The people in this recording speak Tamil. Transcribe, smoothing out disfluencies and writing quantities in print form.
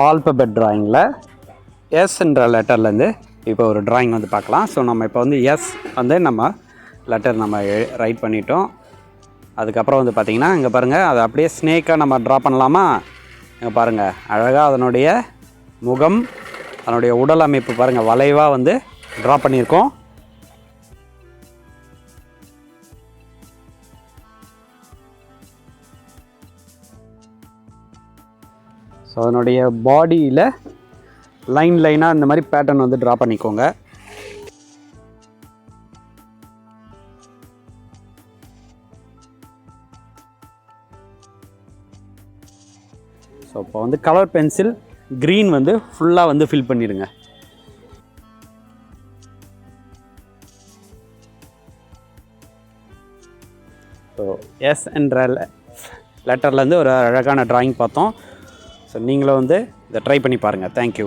ஆல்பபெட் ட்ராயிங்கில் எஸ்ன்ற லெட்டர்லேருந்து இப்போ ஒரு ட்ராயிங் வந்து பார்க்கலாம். ஸோ நம்ம இப்போ வந்து எஸ் வந்து நம்ம லெட்டர் நம்ம ரைட் பண்ணிட்டோம். அதுக்கப்புறம் வந்து பார்த்திங்கன்னா இங்கே பாருங்கள், அதை அப்படியே ஸ்னேக்காக நம்ம ட்ரா பண்ணலாமா? இங்கே பாருங்கள், அழகாக அதனுடைய முகம், அதனுடைய உடல் அமைப்பு பாருங்கள், வளைவாக வந்து ட்ரா பண்ணியிருக்கோம். ஸோ அதனுடைய பாடியில் லைனாக இந்த மாதிரி பேட்டர்ன் வந்து ட்ரா பண்ணிக்கோங்க. ஸோ இப்போ வந்து கலர் பென்சில் க்ரீன் வந்து ஃபுல்லாக வந்து ஃபில் பண்ணிடுங்க. ஸோ எஸ் என்ற லெட்டர்லேருந்து ஒரு அழகான ட்ராயிங் பார்த்தோம். ஸோ நீங்களும் வந்து இதை ட்ரை பண்ணி பாருங்கள். தேங்க்யூ.